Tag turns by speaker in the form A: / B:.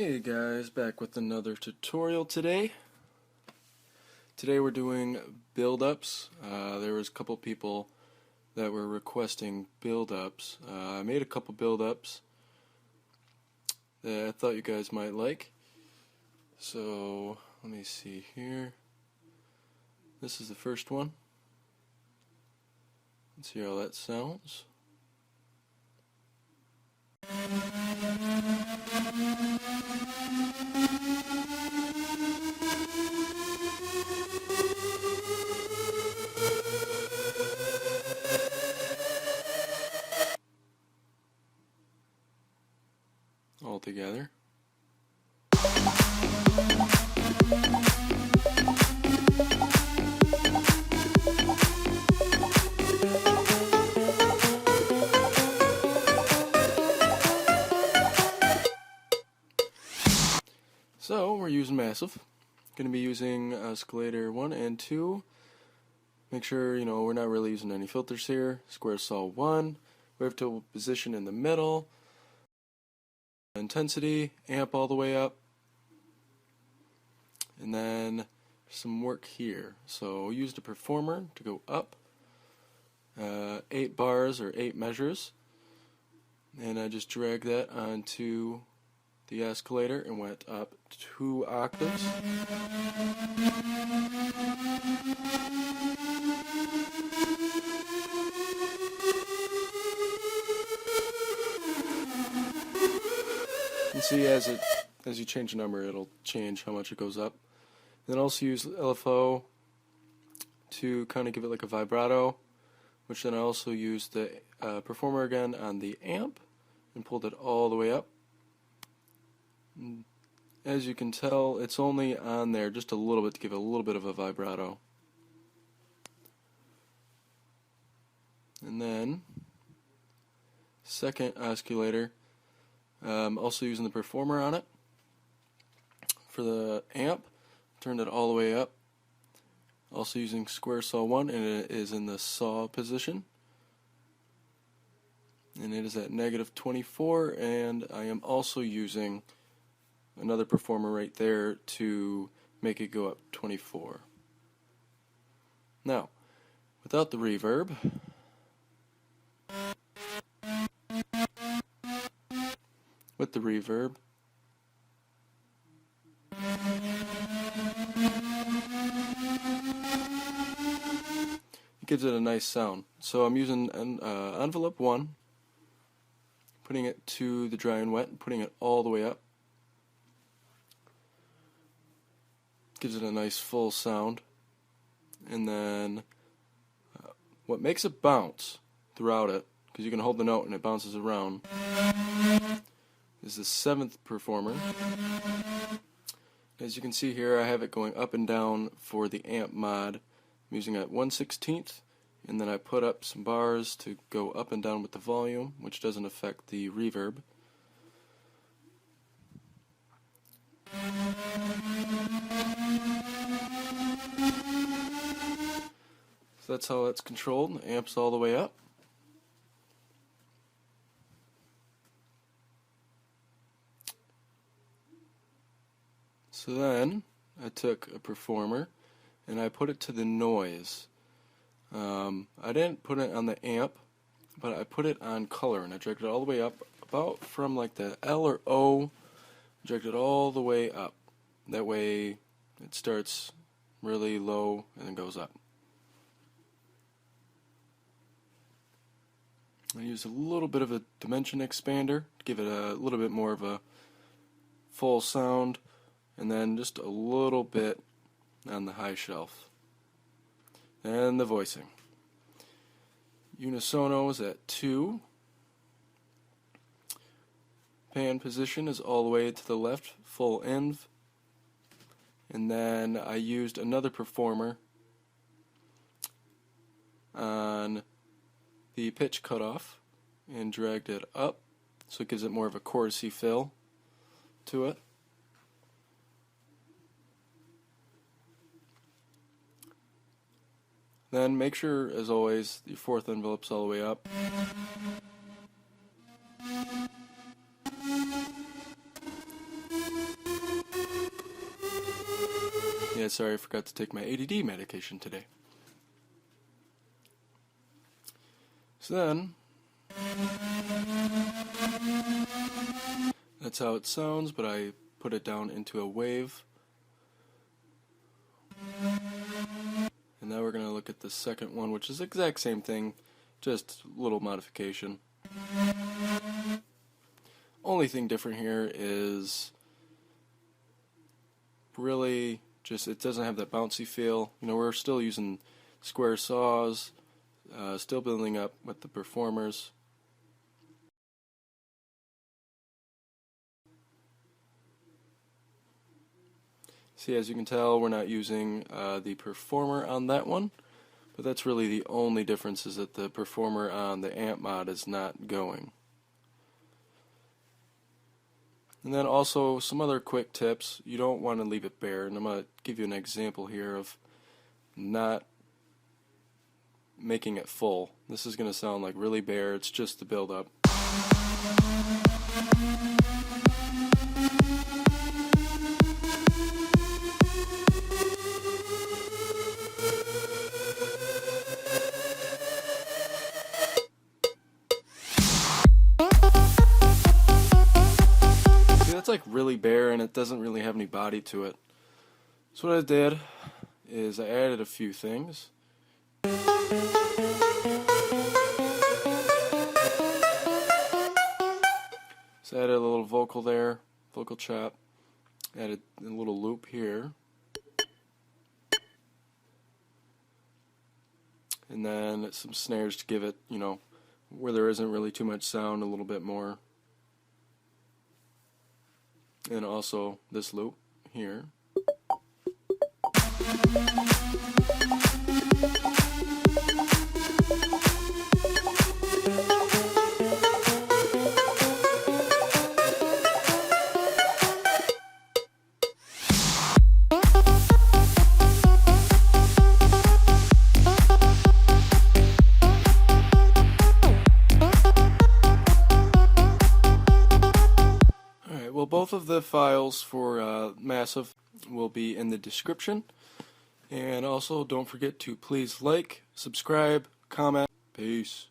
A: Hey guys, back with another tutorial today. Today we're doing build-ups. There was a couple people that were requesting build-ups. I made a couple build-ups that I thought you guys might like. So, let me see here. This is the first one. Let's hear how that sounds. All together. So we're using massive. Going to be using escalator 1 and 2. Make sure we're not really using any filters here. Square saw 1. Wave to position in the middle. Intensity, amp all the way up. And then some work here. So we used a performer to go up. 8 bars or 8 measures. And I just dragged that onto the escalator and went up 2 octaves. And see, as you change the number, it'll change how much it goes up. Then also use LFO to kind of give it like a vibrato, which then I also used the performer again on the amp and pulled it all the way up. And as you can tell, it's only on there just a little bit to give it a little bit of a vibrato. And then second oscillator, also using the performer on it for the amp, turned it all the way up. Also using square saw 1, and it is in the saw position. And it is at -24, and I am also using another performer right there to make it go up 24. Now, without the reverb, with the reverb, it gives it a nice sound. So I'm using an envelope 1, putting it to the dry and wet, and putting it all the way up. Gives it a nice full sound. And then what makes it bounce throughout it, because you can hold the note and it bounces around, is the 7th performer. As you can see here, I have it going up and down for the amp mod. I'm using it at 1/16, and then I put up some bars to go up and down with the volume, which doesn't affect the reverb. So that's how it's controlled. The amp's all the way up. So then I took a performer and I put it to the noise. I didn't put it on the amp, but I put it on color, and I dragged it all the way up, about from like the L or O, dragged it all the way up. That way it starts really low and then goes up. I used a little bit of a dimension expander to give it a little bit more of a full sound, and then just a little bit on the high shelf. And the voicing. Unisono is at 2. Pan position is all the way to the left, full inv. And then I used another performer on the pitch cutoff and dragged it up, so it gives it more of a chorusy feel to it. Then make sure, as always, your 4th envelope's all the way up. Yeah, sorry, I forgot to take my ADD medication today. So then, that's how it sounds, but I put it down into a wave. And now we're going to look at the second one, which is the exact same thing, just a little modification. Only thing different here is really just it doesn't have that bouncy feel. You know, we're still using square saws, still building up with the performers. See, as you can tell, we're not using the performer on that one, but that's really the only difference, is that the performer on the amp mod is not going. And then also some other quick tips. You don't want to leave it bare, and I'm going to give you an example here of not making it full. This is going to sound like really bare, it's just the build up. That's like really bare, and it doesn't really have any body to it. So what I did is I added a few things. So I added a little vocal there, vocal chop, added a little loop here, and then some snares to give it, you know, where there isn't really too much sound, a little bit more. And also this loop here. Well, both of the files for Massive will be in the description. And also, don't forget to please like, subscribe, comment. Peace.